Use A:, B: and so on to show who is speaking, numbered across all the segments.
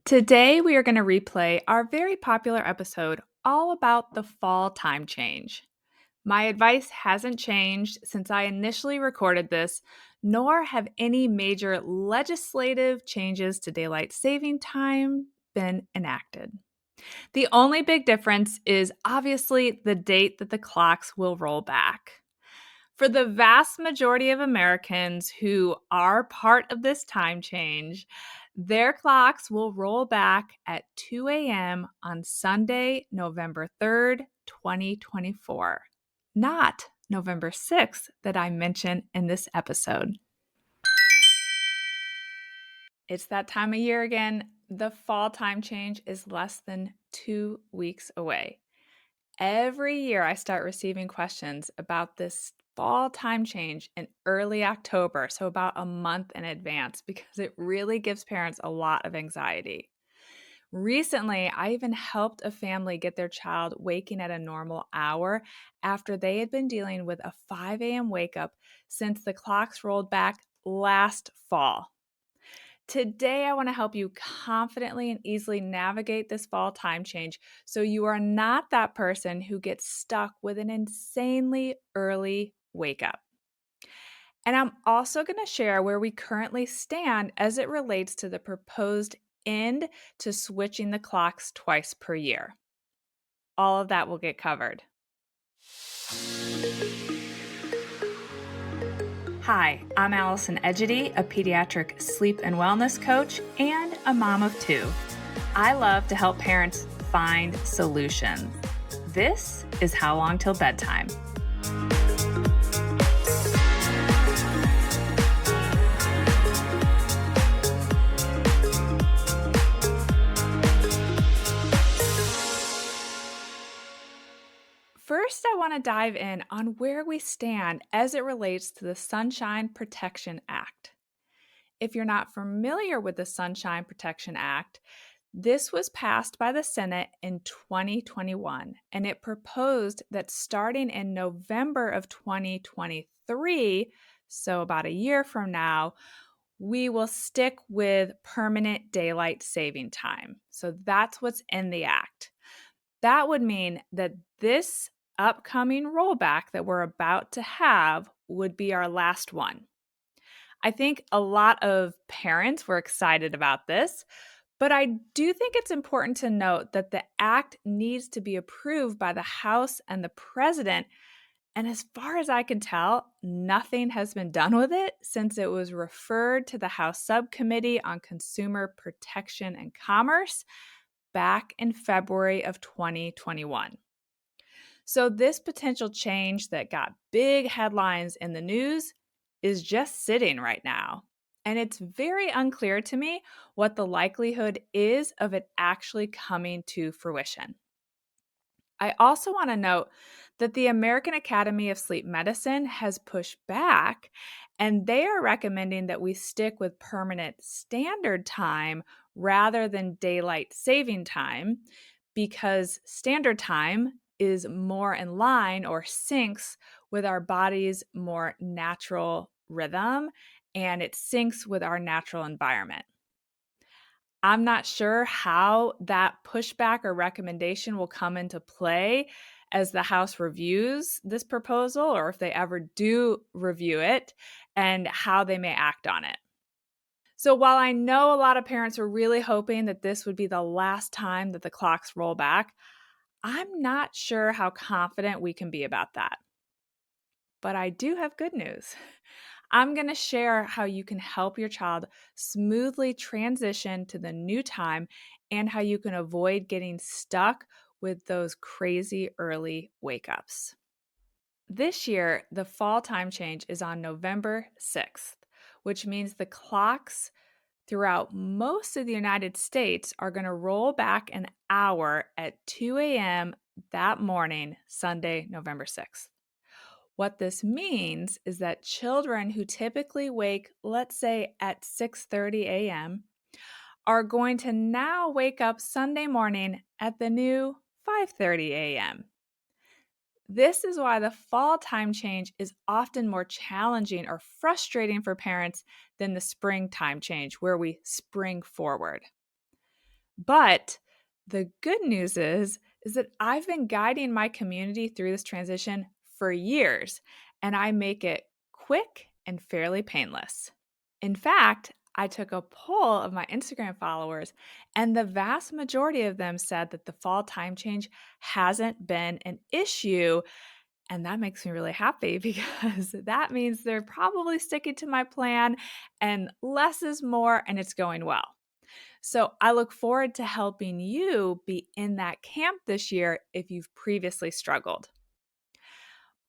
A: Today, we are going to replay our very popular episode all about the fall time change. My advice hasn't changed since I initially recorded this, nor have any major legislative changes to daylight saving time been enacted. The only big difference is obviously the date that the clocks will roll back. For the vast majority of Americans who are part of this time change, their clocks will roll back at 2 a.m. on Sunday, November 3rd, 2024, not November 6th that I mentioned in this episode. It's that time of year again. The fall time change is less than 2 weeks away. Every year, I start receiving questions about this fall time change in early October, so about a month in advance, because it really gives parents a lot of anxiety. Recently, I even helped a family get their child waking at a normal hour after they had been dealing with a 5 a.m. wake up since the clocks rolled back last fall. Today, I want to help you confidently and easily navigate this fall time change so you are not that person who gets stuck with an insanely early wake up. And I'm also going to share where we currently stand as it relates to the proposed end to switching the clocks twice per year. All of that will get covered. Hi, I'm Allison Egidi, a pediatric sleep and wellness coach and a mom of two. I love to help parents find solutions. This is How Long Till Bedtime. First, I want to dive in on where we stand as it relates to the Sunshine Protection Act. If you're not familiar with the Sunshine Protection Act, this was passed by the Senate in 2021, and it proposed that starting in November of 2023, so about a year from now, we will stick with permanent daylight saving time. So that's what's in the act. That would mean that this upcoming rollback that we're about to have would be our last one. I think a lot of parents were excited about this, but I do think it's important to note that the act needs to be approved by the House and the President. And as far as I can tell, nothing has been done with it since it was referred to the House Subcommittee on Consumer Protection and Commerce back in February of 2021. So this potential change that got big headlines in the news is just sitting right now. And it's very unclear to me what the likelihood is of it actually coming to fruition. I also want to note that the American Academy of Sleep Medicine has pushed back, and they are recommending that we stick with permanent standard time rather than daylight saving time, because standard time is more in line or syncs with our body's more natural rhythm, and it syncs with our natural environment. I'm not sure how that pushback or recommendation will come into play as the House reviews this proposal, or if they ever do review it, and how they may act on it. So while I know a lot of parents are really hoping that this would be the last time that the clocks roll back, I'm not sure how confident we can be about that. But I do have good news. I'm going to share how you can help your child smoothly transition to the new time and how you can avoid getting stuck with those crazy early wake ups. This year, the fall time change is on November 6th, which means the clocks throughout most of the United States are going to roll back an hour at 2 a.m. that morning, Sunday, November 6th. What this means is that children who typically wake, let's say at 6:30 a.m., are going to now wake up Sunday morning at the new 5:30 a.m. This is why the fall time change is often more challenging or frustrating for parents than the spring time change, where we spring forward. But the good news is that I've been guiding my community through this transition for years, and I make it quick and fairly painless. In fact, I took a poll of my Instagram followers, and the vast majority of them said that the fall time change hasn't been an issue. And that makes me really happy because that means they're probably sticking to my plan and less is more and it's going well. So I look forward to helping you be in that camp this year if you've previously struggled.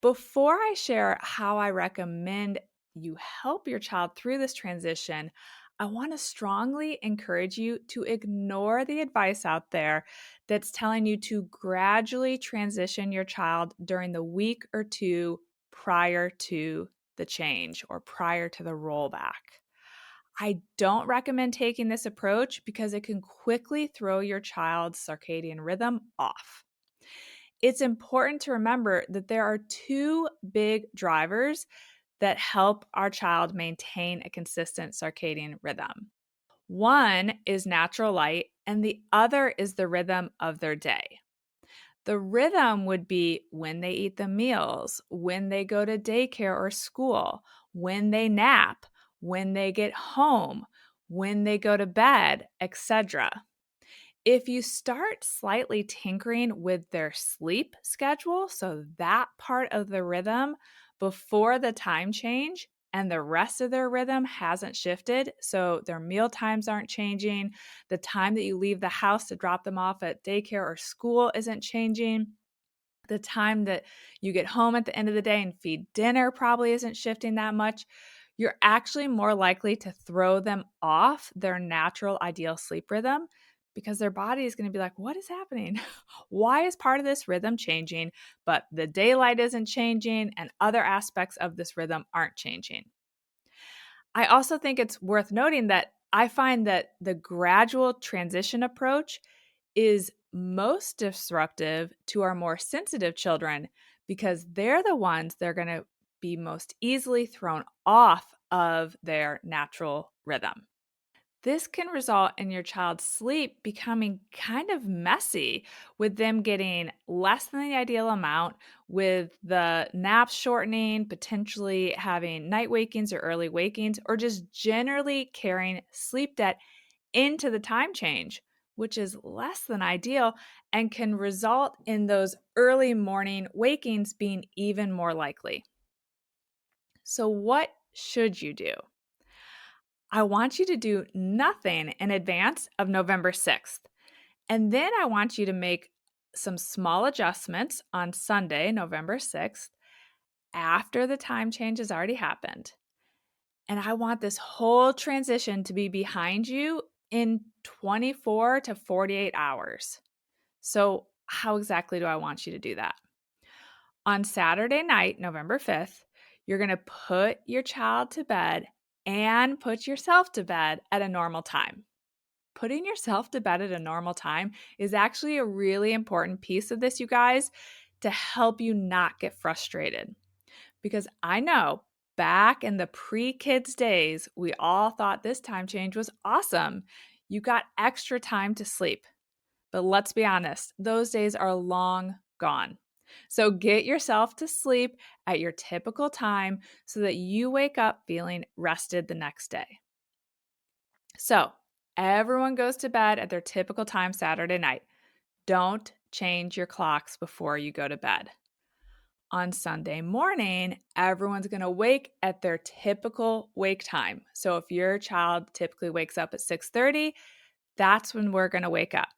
A: Before I share how I recommend you help your child through this transition, I want to strongly encourage you to ignore the advice out there that's telling you to gradually transition your child during the week or two prior to the change or prior to the rollback. I don't recommend taking this approach because it can quickly throw your child's circadian rhythm off. It's important to remember that there are two big drivers that help our child maintain a consistent circadian rhythm. One is natural light, and the other is the rhythm of their day. The rhythm would be when they eat the meals, when they go to daycare or school, when they nap, when they get home, when they go to bed, etc. If you start slightly tinkering with their sleep schedule, so that part of the rhythm before the time change, and the rest of their rhythm hasn't shifted, so their meal times aren't changing, the time that you leave the house to drop them off at daycare or school isn't changing, the time that you get home at the end of the day and feed dinner probably isn't shifting that much, you're actually more likely to throw them off their natural ideal sleep rhythm because their body is going to be like, what is happening? Why is part of this rhythm changing, but the daylight isn't changing and other aspects of this rhythm aren't changing? I also think it's worth noting that I find that the gradual transition approach is most disruptive to our more sensitive children because they're the ones that are going to be most easily thrown off of their natural rhythm. This can result in your child's sleep becoming kind of messy, with them getting less than the ideal amount, with the naps shortening, potentially having night wakings or early wakings, or just generally carrying sleep debt into the time change, which is less than ideal and can result in those early morning wakings being even more likely. So, what should you do? I want you to do nothing in advance of November 6th. And then I want you to make some small adjustments on Sunday, November 6th, after the time change has already happened. And I want this whole transition to be behind you in 24 to 48 hours. So, how exactly do I want you to do that? On Saturday night, November 5th, you're going to put your child to bed and put yourself to bed at a normal time. Putting yourself to bed at a normal time is actually a really important piece of this, you guys, to help you not get frustrated. Because I know back in the pre-kids days, we all thought this time change was awesome. You got extra time to sleep. But let's be honest, those days are long gone. So get yourself to sleep at your typical time so that you wake up feeling rested the next day. So everyone goes to bed at their typical time Saturday night. Don't change your clocks before you go to bed. On Sunday morning, everyone's going to wake at their typical wake time. So if your child typically wakes up at 6:30, that's when we're going to wake up.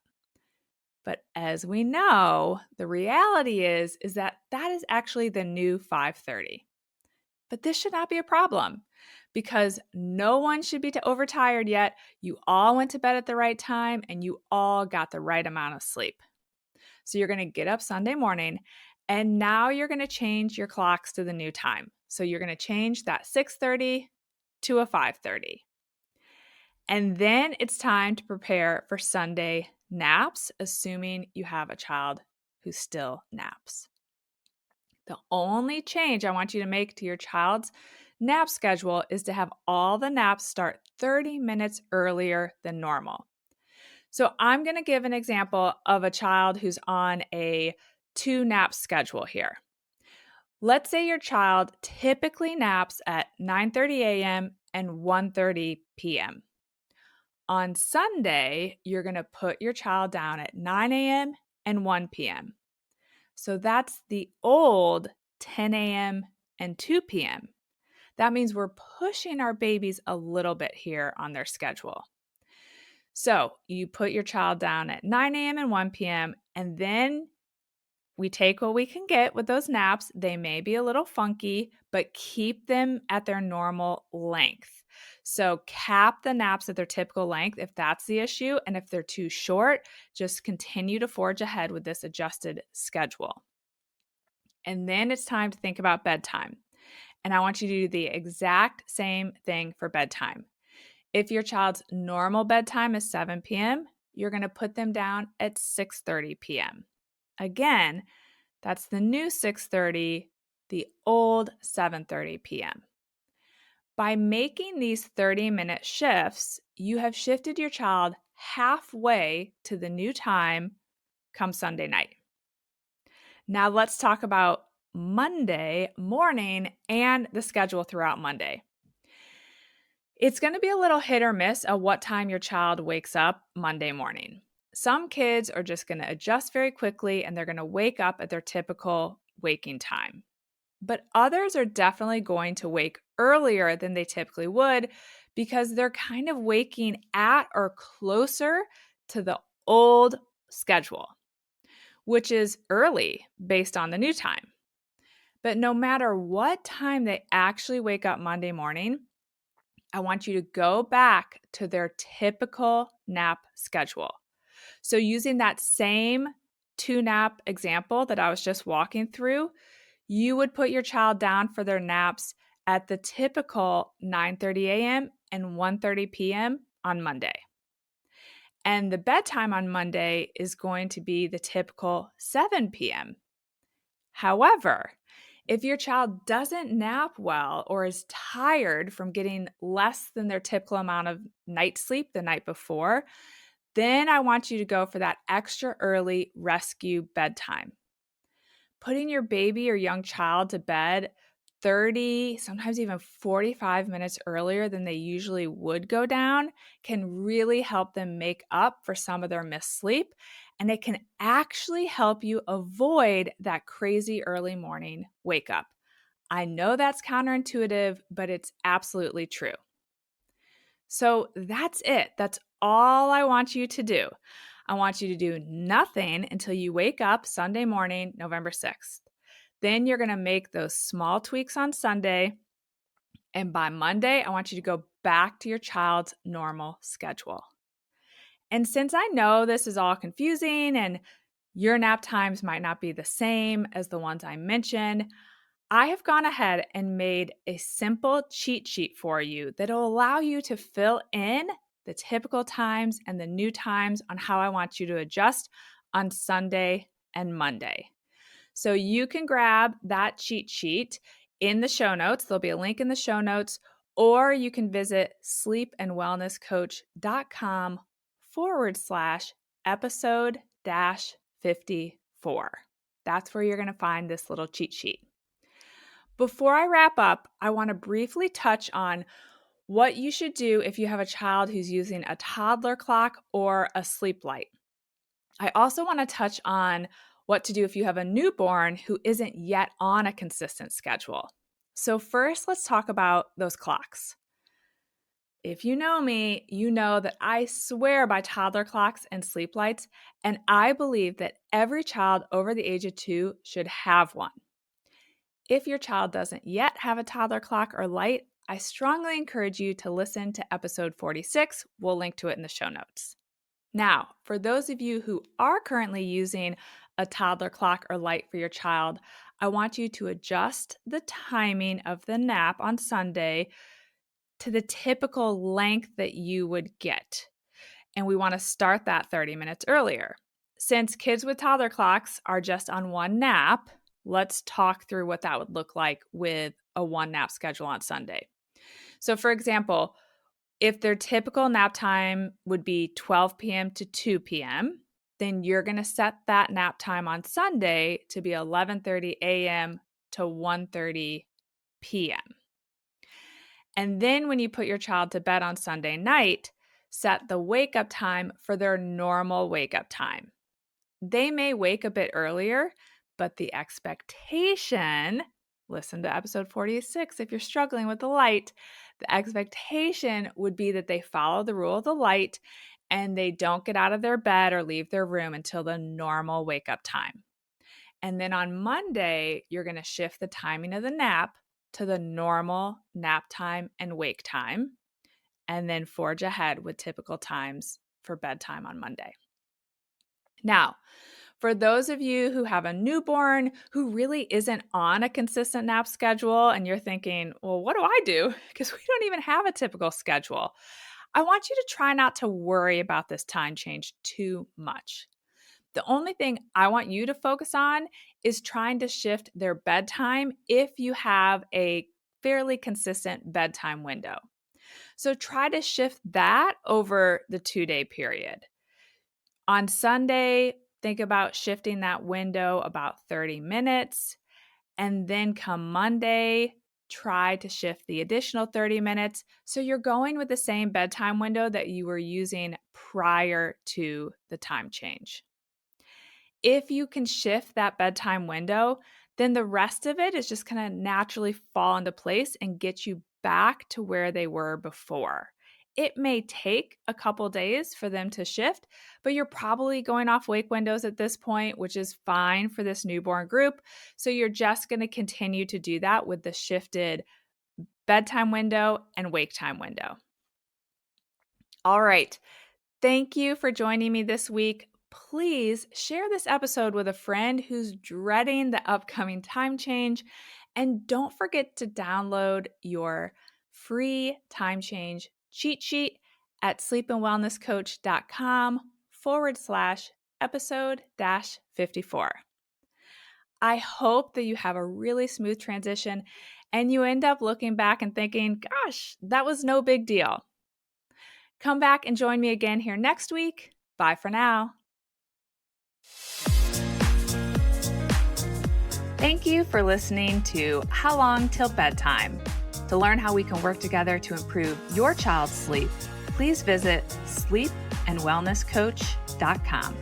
A: But as we know, the reality is that is actually the new 5:30. But this should not be a problem because no one should be overtired yet. You all went to bed at the right time and you all got the right amount of sleep. So you're going to get up Sunday morning and now you're going to change your clocks to the new time. So you're going to change that 6:30 to a 5:30. And then it's time to prepare for Sunday naps, assuming you have a child who still naps. The only change I want you to make to your child's nap schedule is to have all the naps start 30 minutes earlier than normal. So I'm going to give an example of a child who's on a 2-nap schedule here. Let's say your child typically naps at 9:30 a.m. and 1:30 p.m. On Sunday, you're going to put your child down at 9 a.m. and 1 p.m. So that's the old 10 a.m. and 2 p.m. That means we're pushing our babies a little bit here on their schedule. So you put your child down at 9 a.m. and 1 p.m., and then we take what we can get with those naps. They may be a little funky, but keep them at their normal length. So cap the naps at their typical length if that's the issue. And if they're too short, just continue to forge ahead with this adjusted schedule. And then it's time to think about bedtime. And I want you to do the exact same thing for bedtime. If your child's normal bedtime is 7 p.m., you're going to put them down at 6:30 p.m. Again, that's the new 6:30, the old 7:30 p.m. By making these 30-minute shifts, you have shifted your child halfway to the new time come Sunday night. Now let's talk about Monday morning and the schedule throughout Monday. It's going to be a little hit or miss at what time your child wakes up Monday morning. Some kids are just going to adjust very quickly and they're going to wake up at their typical waking time. But others are definitely going to wake earlier than they typically would because they're kind of waking at or closer to the old schedule, which is early based on the new time. But no matter what time they actually wake up Monday morning, I want you to go back to their typical nap schedule. So using that same 2-nap example that I was just walking through, you would put your child down for their naps at the typical 9:30 a.m. and 1:30 p.m. on Monday. And the bedtime on Monday is going to be the typical 7 p.m. However, if your child doesn't nap well or is tired from getting less than their typical amount of night sleep the night before, then I want you to go for that extra early rescue bedtime. Putting your baby or young child to bed 30, sometimes even 45 minutes earlier than they usually would go down can really help them make up for some of their missed sleep. And it can actually help you avoid that crazy early morning wake up. I know that's counterintuitive, but it's absolutely true. So that's it. That's all I want you to do. I want you to do nothing until you wake up Sunday morning, November 6th. Then you're going to make those small tweaks on Sunday. And by Monday, I want you to go back to your child's normal schedule. And since I know this is all confusing and your nap times might not be the same as the ones I mentioned, I have gone ahead and made a simple cheat sheet for you that will allow you to fill in the typical times and the new times on how I want you to adjust on Sunday and Monday. So you can grab that cheat sheet in the show notes. There'll be a link in the show notes, or you can visit sleepandwellnesscoach.com/episode-54. That's where you're going to find this little cheat sheet. Before I wrap up, I want to briefly touch on what you should do if you have a child who's using a toddler clock or a sleep light. I also want to touch on what to do if you have a newborn who isn't yet on a consistent schedule. So first, let's talk about those clocks. If you know me, you know that I swear by toddler clocks and sleep lights, and I believe that every child over the age of 2 should have one. If your child doesn't yet have a toddler clock or light, I strongly encourage you to listen to episode 46. We'll link to it in the show notes. Now, for those of you who are currently using a toddler clock or light for your child, I want you to adjust the timing of the nap on Sunday to the typical length that you would get. And we want to start that 30 minutes earlier. Since kids with toddler clocks are just on one nap, let's talk through what that would look like with a one nap schedule on Sunday. So for example, If their typical nap time would be 12 p.m. to 2 p.m., then you're going to set that nap time on Sunday to be 11:30 a.m. to 1:30 p.m. And then when you put your child to bed on Sunday night, set the wake up time for their normal wake up time. They may wake a bit earlier, but the expectation, listen to episode 46 if you're struggling with the light, the expectation would be that they follow the rule of the light and they don't get out of their bed or leave their room until the normal wake up time. And then on Monday, you're going to shift the timing of the nap to the normal nap time and wake time, and then forge ahead with typical times for bedtime on Monday. Now, for those of you who have a newborn who really isn't on a consistent nap schedule and you're thinking, well, what do I do? Because we don't even have a typical schedule. I want you to try not to worry about this time change too much. The only thing I want you to focus on is trying to shift their bedtime if you have a fairly consistent bedtime window. So try to shift that over the 2-day period. On Sunday, think about shifting that window about 30 minutes. And then come Monday, try to shift the additional 30 minutes. So you're going with the same bedtime window that you were using prior to the time change. If you can shift that bedtime window, then the rest of it is just going to naturally fall into place and get you back to where they were before. It may take a couple days for them to shift, but you're probably going off wake windows at this point, which is fine for this newborn group. So you're just going to continue to do that with the shifted bedtime window and wake time window. All right. Thank you for joining me this week. Please share this episode with a friend who's dreading the upcoming time change. And don't forget to download your free time change cheat sheet at sleepandwellnesscoach.com/episode-54. I hope that you have a really smooth transition and you end up looking back and thinking, gosh, that was no big deal. Come back and join me again here next week. Bye for now. Thank you for listening to How Long Till Bedtime. To learn how we can work together to improve your child's sleep, please visit sleepandwellnesscoach.com.